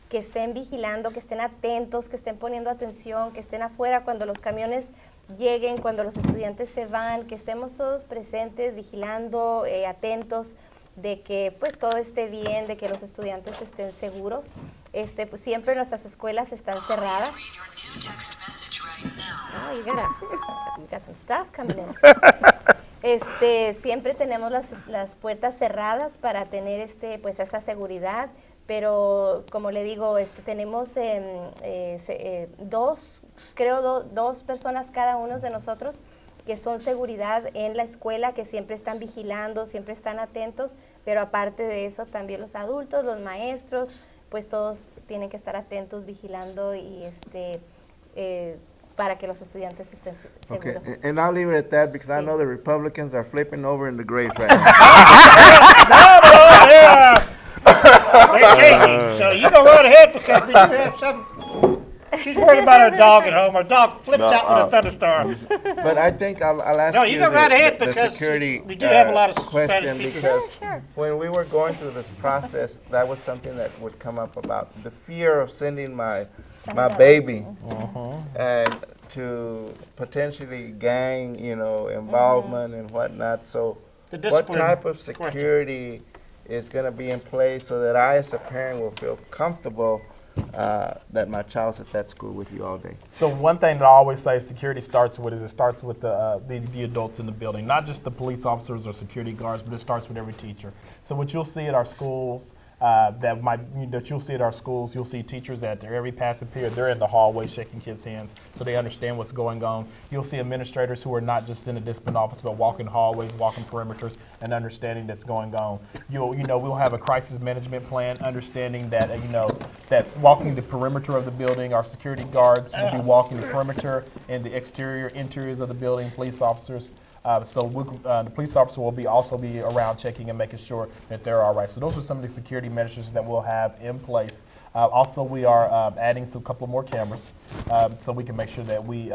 que estén vigilando, que estén atentos, que estén poniendo atención, que estén afuera cuando los camiones lleguen, cuando los estudiantes se van, que estemos todos presentes, vigilando, atentos, de que pues todo esté bien, de que los estudiantes estén seguros. Pues siempre nuestras escuelas están cerradas. Oh, you got some stuff coming in. Siempre tenemos las puertas cerradas para tener pues esa seguridad, pero como le digo, tenemos dos personas cada uno de nosotros que son seguridad en la escuela, que siempre están vigilando, siempre están atentos, pero aparte de eso también los adultos, los maestros, pues todos tienen que estar atentos, vigilando y para que los estudiantes estén Okay, seguros. and I'll leave it at that because I know the Republicans are flipping over in the grave right now. They're changing, so you go right ahead because we do have some. She's worried about her dog at home. Her dog flips out with a thunderstorm. But I think I'll ask No, you you go right ahead the because security we do have a lot of question Spanish speakers. because Sure. when we were going through this process, that was something that would come up about the fear of sending my baby and to potentially gang, involvement and whatnot. So The what discipline type of question. security is going to be in place so that I as a parent will feel comfortable that my child's at that school with you all day? So one thing that I always say security starts with the adults in the building, not just the police officers or security guards, but it starts with every teacher. So what you'll see at our schools, you'll see teachers at every passing period, they're in the hallway shaking kids' hands so they understand what's going on. You'll see administrators who are not just in the discipline office, but walking hallways, walking perimeters, and understanding that's going on. We'll have a crisis management plan, understanding that, that walking the perimeter of the building, our security guards will be walking the perimeter and the interiors of the building, police officers. The police officer will also be around checking and making sure that they're all right. So those are some of the security measures that we'll have in place. Also, we are adding a couple more cameras so we can make sure that we,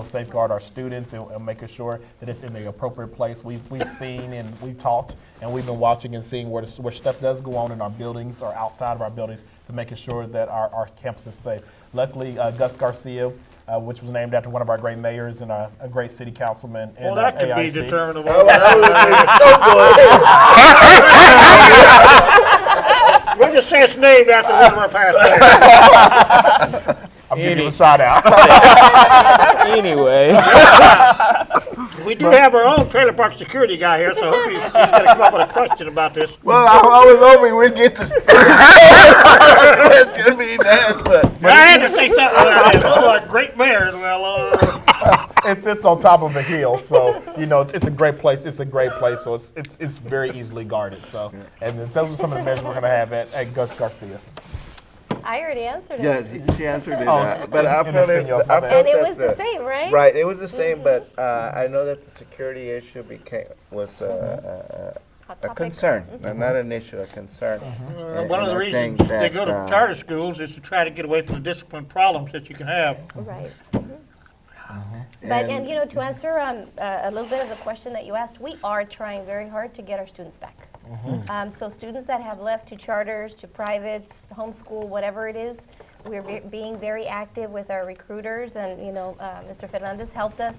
safeguard our students and making sure that it's in the appropriate place. We've seen and we've talked and we've been watching and seeing where stuff does go on in our buildings or outside of our buildings to making sure that our campus is safe. Luckily, Gus Garcia, which was named after one of our great mayors and a great city councilman. Well, that could be AISD. determinable. We'll just say it's named after one of our past mayors. I'm giving you a shout out. Anyway. We do have our own trailer park security guy here, so I hope he's going to come up with a question about this. Well, I was hoping we'd get to it's going to be nice, but I had to say something about that. Oh, a great mayor as well. It sits on top of a hill, so it's a great place. It's a great place, so it's very easily guarded. So, and those are some of the measures we're going to have at Gus Garcia. I already answered it. yeah, she answered it. Oh, But I in felt Espanol, my bad. And it was the same, right? Right, it was the same, but I know that the security issue was a Hot topic. concern, not an issue, a concern. One of the And I reasons think they that, go to charter schools is to try to get away from the discipline problems that you can have. Right. But, to answer a little bit of the question that you asked, we are trying very hard to get our students back. So students that have left to charters, to privates, homeschool, whatever it is, we're being very active with our recruiters, and Mr. Fernandez helped us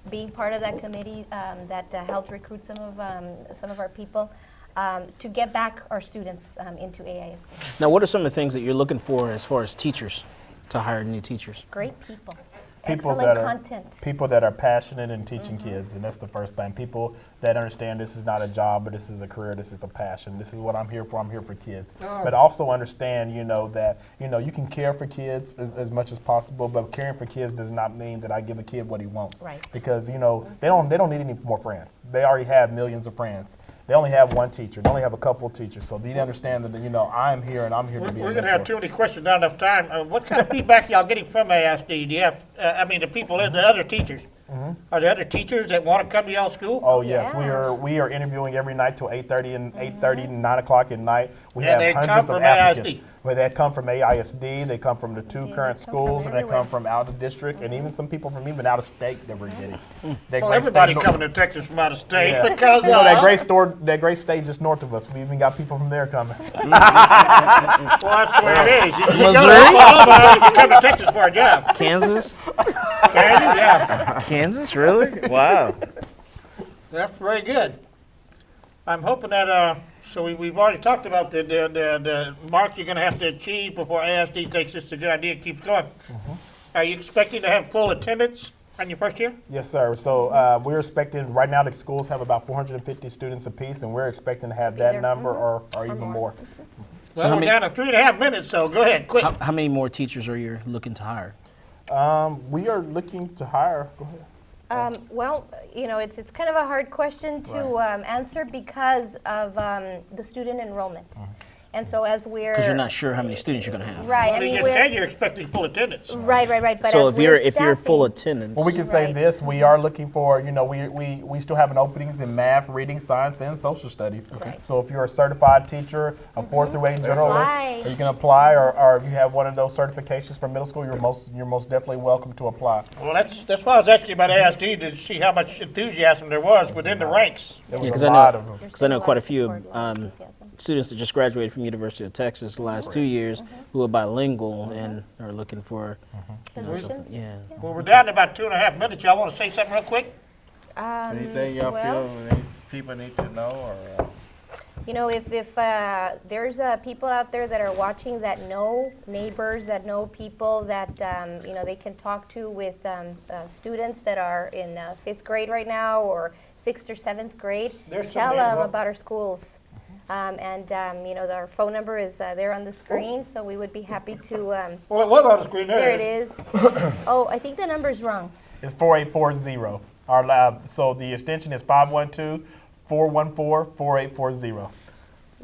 being part of that committee that helped recruit some of our people to get back our students into AISD. Now, what are some of the things that you're looking for as far as teachers, to hire new teachers? Great people. People Excellent that are content. people that are passionate in teaching kids, and that's the first thing. People that understand this is not a job, but this is a career. This is a passion. This is what I'm here for. I'm here for kids. But also understand, that you can care for kids as much as possible. But caring for kids does not mean that I give a kid what he wants. Right. Because they don't need any more friends. They already have millions of friends. They only have one teacher. They only have a couple of teachers. So they need to understand that I'm here and I'm here to be. We're going to have too many questions, not enough time. What kind of feedback y'all getting from AISD? Do you have, the people, the other teachers? Are there other teachers that want to come to y'all's school? Oh yes, Yeah. we are interviewing every night till 8:30 and 8:30 and 9 o'clock at night. We And they have come hundreds of from applicants. AISD. Well, they come from AISD. They come from the two Yeah, current they come from schools, and they everywhere. come from out of the district, and even some people from even out of state that we're getting. That Well, great everybody state- coming to Texas from out of state Yeah. because that great state just north of us. We even got people from there coming. well, that's the way it is. You go to Missouri? Oklahoma, you come to Texas for a job. Kansas? Can you? Yeah, Kansas, really? Wow. that's very good. I'm hoping that, so we've already talked about the mark you're gonna have to achieve before ASD thinks it's a good idea and keeps going. Are you expecting to have full attendance on your first year? Yes, sir. So we're expecting, right now the schools have about 450 students apiece, and we're expecting to have that there. number or even more. Well, how we're many- down to 3.5 minutes, so go ahead, quick. How many more teachers are you looking to hire? We are looking to hire, go ahead. Well, you know, it's kind of a hard question to answer because of the student enrollment. And so as we're. Because you're not sure how many students you're going to have. Right, I Well, you mean, just we're. said you're expecting full attendance. Right, but So as if you're we're full staffing- attendance, Well, we can say Right. this, we are looking for, you know, we still have an openings in math, reading, science, and social studies. Right. So if you're a certified teacher, a 4 through 8 generalist, Apply. or you can apply, or if you have one of those certifications from middle school, you're most definitely welcome to apply. Well, that's why I was asking about ASD, to see how much enthusiasm there was within the ranks. There Yeah, was 'cause a I know- lot of them. because I know quite a few Support, a lot of enthusiasm. students that just graduated from University of Texas the last 2 years who are bilingual and are looking for Positions? yeah. Well, we're down to about 2.5 minutes. Y'all want to say something real quick? Anything y'all well, feel people need to know, or? You know, if there's people out there that are watching that know neighbors, that know people that, you know, they can talk to with students that are in 5th grade right now or 6th or 7th grade, There's tell some them info. about our schools. You know, our phone number is there on the screen, so we would be happy to, Well, it was on the screen. there it is. Oh, I think the number's wrong. It's 4840. Our lab, so the extension is 512-414-4840.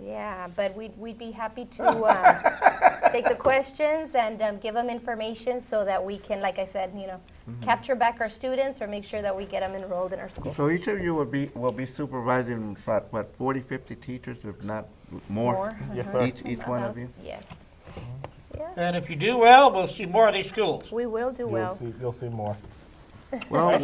Yeah, but we'd be happy to take the questions and give them information so that we can, like I said, you know, capture back our students or make sure that we get them enrolled in our schools. So each of you will be supervising, what, 40, 50 teachers, if not more? Yes, sir. Each one of you? Yes. And if you do well, we'll see more of these schools. We will do well. You'll see more. Well,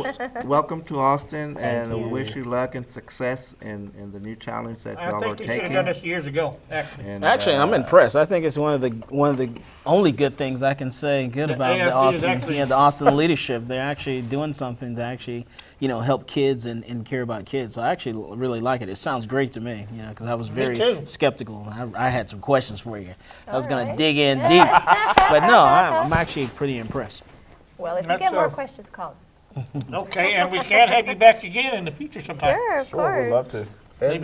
welcome to Austin, and you. wish you luck and success in the new challenge that I y'all are think they should have taking. done this years ago, actually. And, Actually, I'm impressed. I think it's one of the only good things I can say good The about the ASD is Austin, actually- the Austin leadership. They're actually doing something to actually, you know, help kids and care about kids. So I actually really like it. It sounds great to me, you know, because I was very too. skeptical. I had some questions for you. I was going to right. dig in deep, but no, I'm actually pretty impressed. Well, if you That's get more our- questions, call us. Okay, and we can have you back again in the future sometime. Sure, of Sure, we'd love course. to. And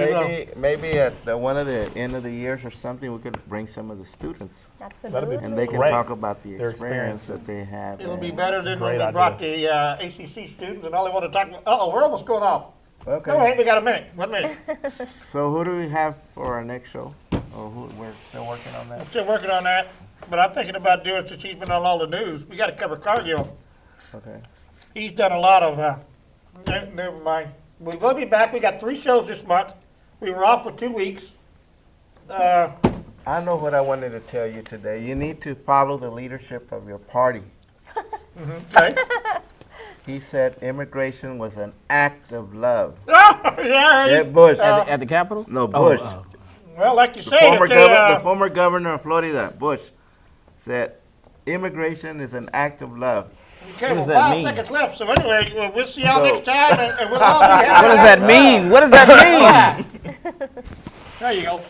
maybe at one of the end of the years or something, we could bring some of the students, Absolutely. and they can Great. talk about the Their experience that experiences. they have. It'll be and- better than when great we brought the ACC students and all they want to talk about. Uh-oh, we're almost going off. Okay. No, wait, we got a minute. 1 minute. So who do we have for our next show? Or we're still working on that? I'm still working on that, but I'm thinking about doing, since he's been on all the news, we got to cover Cargill. Okay. He's done a lot of, never mind. We will be back. We got 3 shows this month. We were off for 2 weeks. I know what I wanted to tell you today. You need to follow the leadership of your party. Okay. He said immigration was an act of love. Yeah, I heard Yeah, you. Bush. At the Capitol? No, Bush. Well, like you The say, former, if they, the former governor of Florida, Bush, said immigration is an act of love. okay, does well, that 5 mean? seconds left. So anyway, we'll see y'all So- next time, and we'll all be happy. What does that mean? What does that mean? There you go.